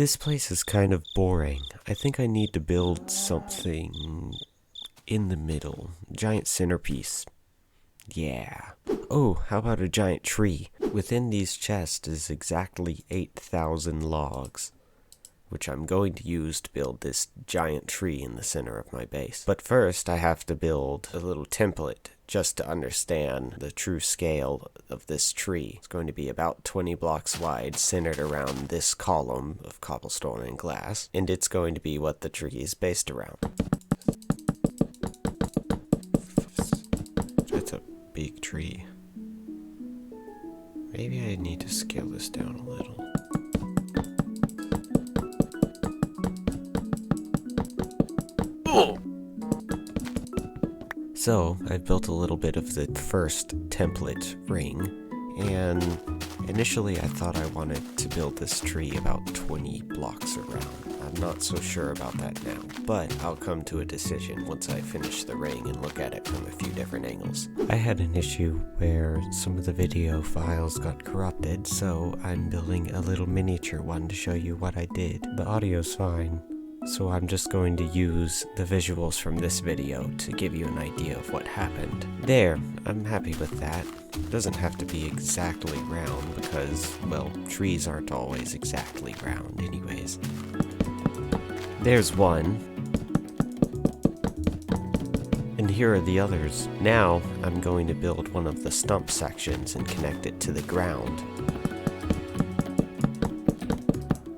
This place is kind of boring. I think I need to build something in the middle. Giant centerpiece. Yeah. Oh, how about a giant tree? Within these chests is exactly 8,000 logs, which I'm going to use to build this giant tree in the center of my base. But first, I have to build a little template just to understand the true scale of this tree. It's going to be about 20 blocks wide, centered around this column of cobblestone and glass, and it's going to be what the tree is based around. That's a big tree. Maybe I need to scale this down a little. So, I've built a little bit of the first template ring, and initially I thought I wanted to build this tree about 20 blocks around. I'm not so sure about that now, but I'll come to a decision once I finish the ring and look at it from a few different angles. I had an issue where some of the video files got corrupted, so I'm building a little miniature one to show you what I did. The audio's fine, so I'm just going to use the visuals from this video to give you an idea of what happened. There, I'm happy with that. It doesn't have to be exactly round because, well, trees aren't always exactly round anyways. There's one. And here are the others. Now, I'm going to build one of the stump sections and connect it to the ground.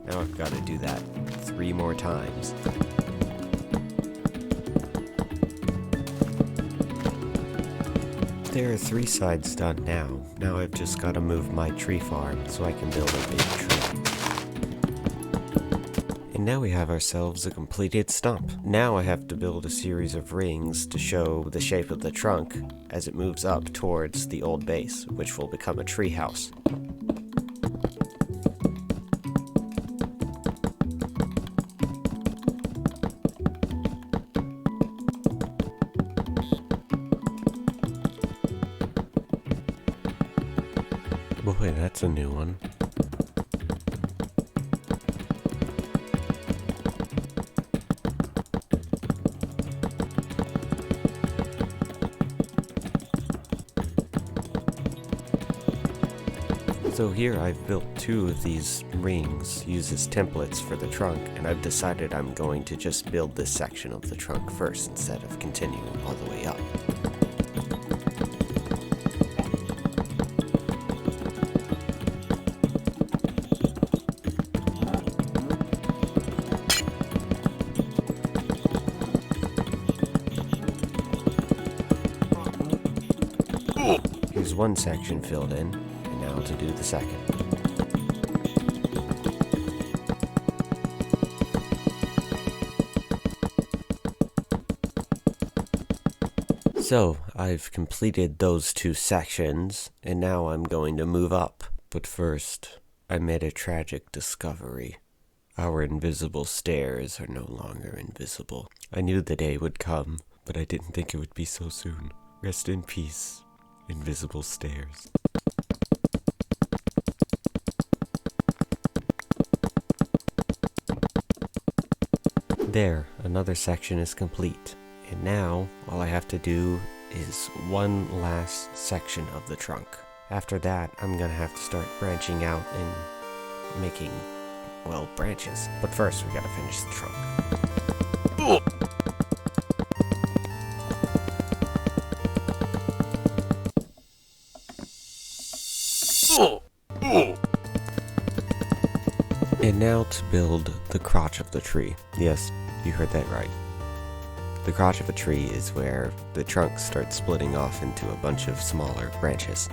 Now I've got to do that 3 more times. There are 3 sides done now. Now I've just got to move my tree farm so I can build a big tree. And now we have ourselves a completed stump. Now I have to build a series of rings to show the shape of the trunk as it moves up towards the old base, which will become a tree house. Boy, that's a new one. So here I've built 2 of these rings, used as templates for the trunk, and I've decided I'm going to just build this section of the trunk first instead of continuing all the way up. Here's one section filled in, and now to do the second. So, I've completed those 2 sections, and now I'm going to move up. But first, I made a tragic discovery. Our invisible stairs are no longer invisible. I knew the day would come, but I didn't think it would be so soon. Rest in peace, invisible stairs. There, another section is complete. And now, all I have to do is one last section of the trunk. After that, I'm gonna have to start branching out and making, well, branches. But first, we gotta finish the trunk. And now to build the crotch of the tree. Yes, you heard that right. The crotch of a tree is where the trunk starts splitting off into a bunch of smaller branches.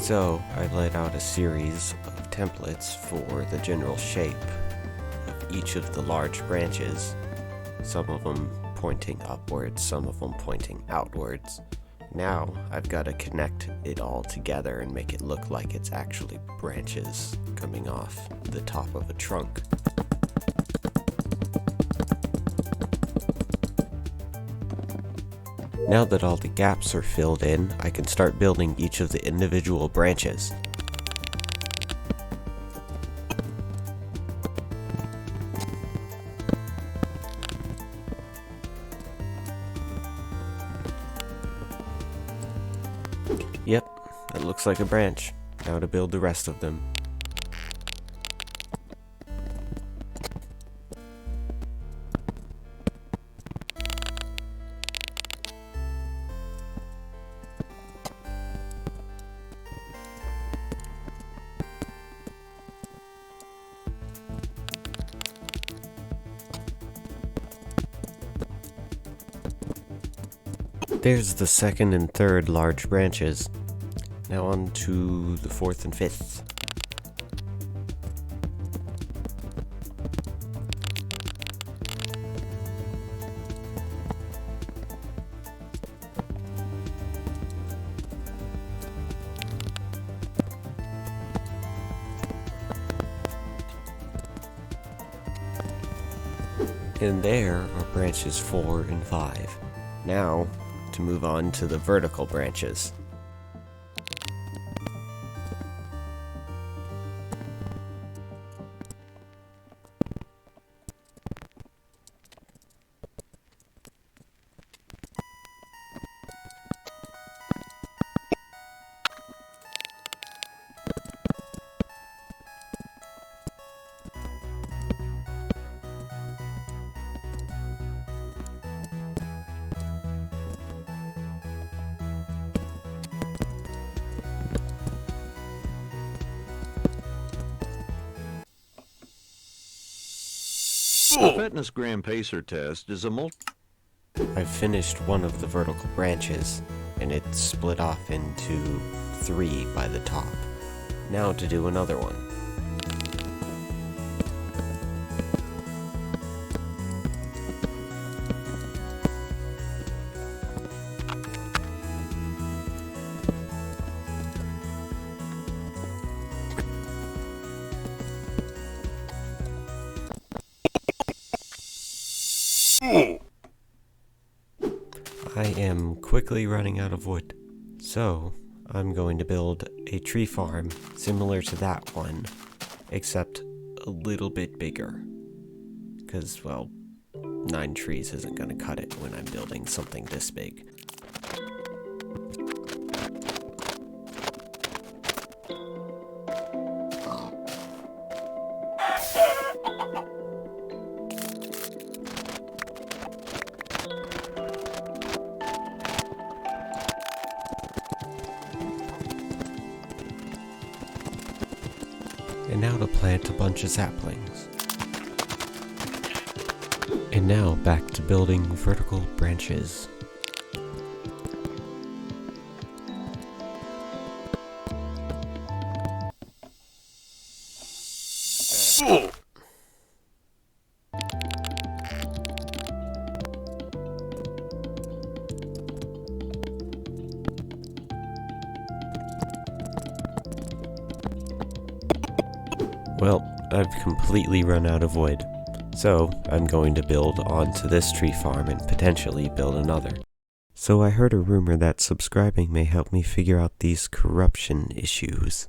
So, I've laid out a series of templates for the general shape of each of the large branches, some of them pointing upwards, some of them pointing outwards. Now, I've got to connect it all together and make it look like it's actually branches coming off the top of a trunk. Now that all the gaps are filled in, I can start building each of the individual branches. Yep, that looks like a branch. Now to build the rest of them. There's the second and third large branches. Now on to the fourth and fifth. And there are branches 4 and 5. Now, to move on to the vertical branches. The Fitness Gram Pacer test is a I've finished one of the vertical branches, and it's split off into 3 by the top. Now to do another one. I am quickly running out of wood, so I'm going to build a tree farm similar to that one, except a little bit bigger. Because, well, 9 trees isn't going to cut it when I'm building something this big. And now to plant a bunch of saplings. And now back to building vertical branches. Well, I've completely run out of wood, so I'm going to build onto this tree farm and potentially build another. So I heard a rumor that subscribing may help me figure out these corruption issues.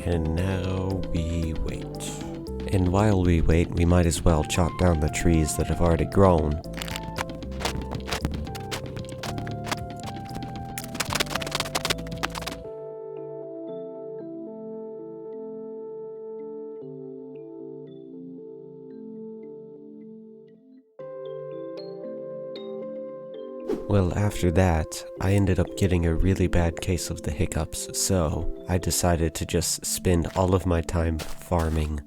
And now we wait. And while we wait, we might as well chop down the trees that have already grown. Well, after that, I ended up getting a really bad case of the hiccups, so I decided to just spend all of my time farming.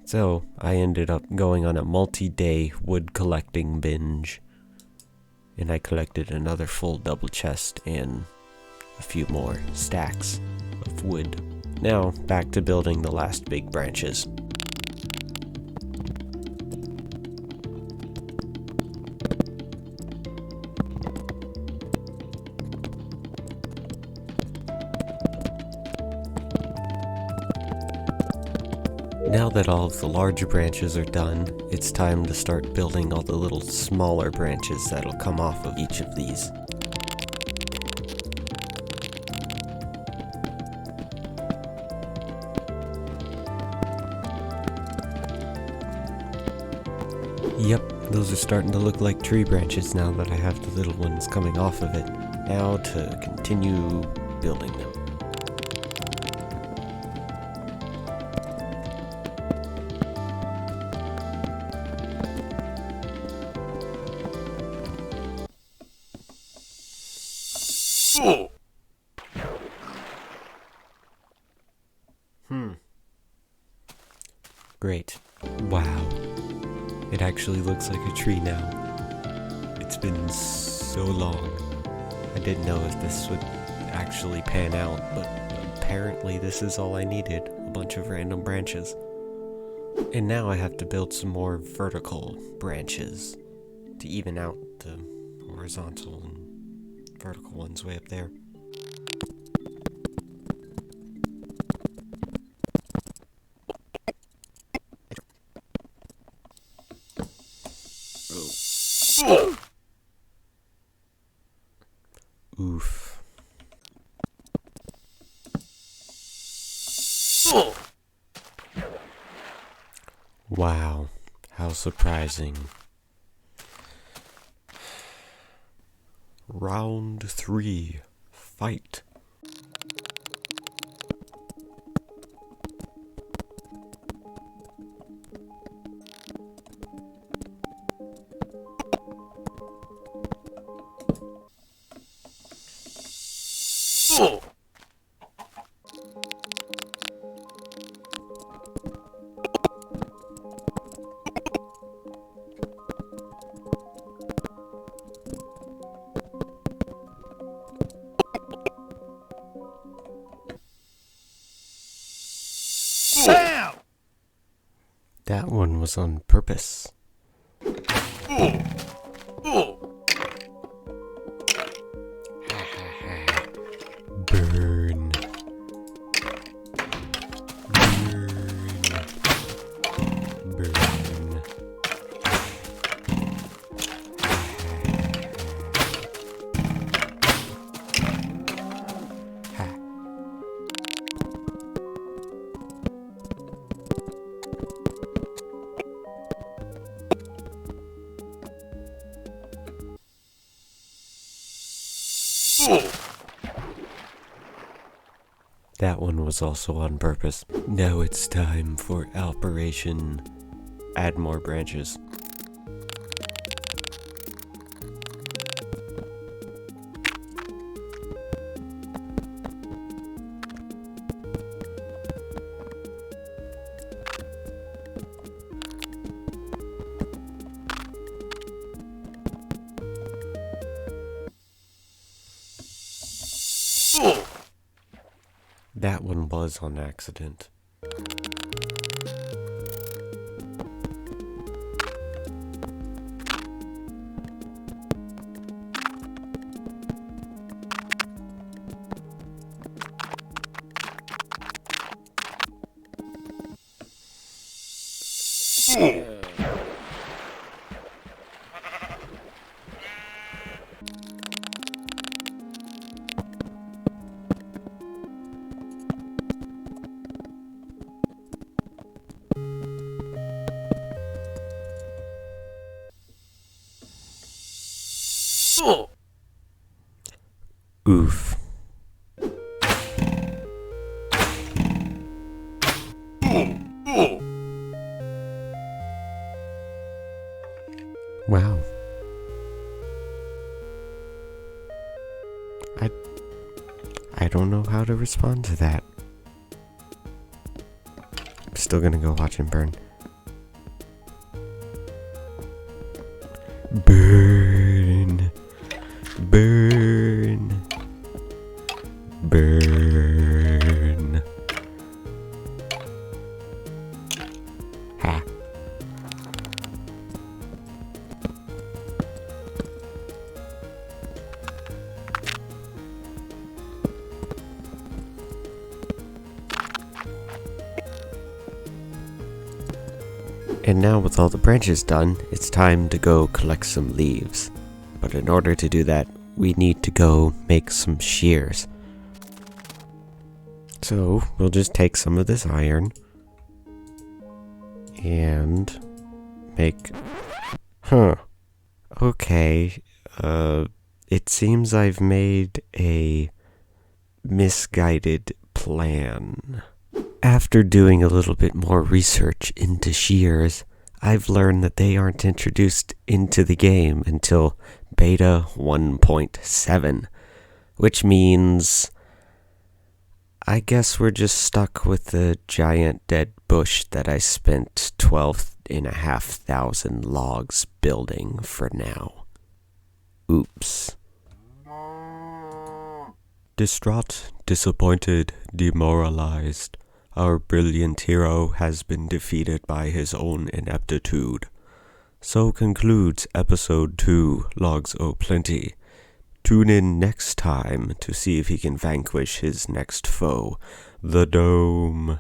So I ended up going on a multi-day wood collecting binge. And I collected another full double chest and a few more stacks of wood. Now, back to building the last big branches. Now that all of the larger branches are done, it's time to start building all the little smaller branches that'll come off of each of these. Yep, those are starting to look like tree branches now that I have the little ones coming off of it. Now to continue building them. Great. Wow. It actually looks like a tree now. It's been so long. I didn't know if this would actually pan out, but apparently this is all I needed. A bunch of random branches. And now I have to build some more vertical branches to even out the horizontal and vertical ones way up there. Oof. Wow, how surprising. Round 3, fight. Bam! That one was on purpose. Burn. Burn. Burn. Ha. That one was also on purpose. Now it's time for Operation Add More Branches. That one was on accident. Oof. Wow. I don't know how to respond to that. I'm still gonna go watch him burn. Burn. Burn. Burn. Ha. And now with all the branches done, it's time to go collect some leaves. But in order to do that, we need to go make some shears. So we'll just take some of this iron and make... Okay, it seems I've made a misguided plan. After doing a little bit more research into shears, I've learned that they aren't introduced into the game until beta 1.7, which means I guess we're just stuck with the giant dead bush that I spent 12,500 logs building for now. Oops. Distraught, disappointed, demoralized, our brilliant hero has been defeated by his own ineptitude. So concludes episode 2, Logs O'Plenty. Tune in next time to see if he can vanquish his next foe, the Dome.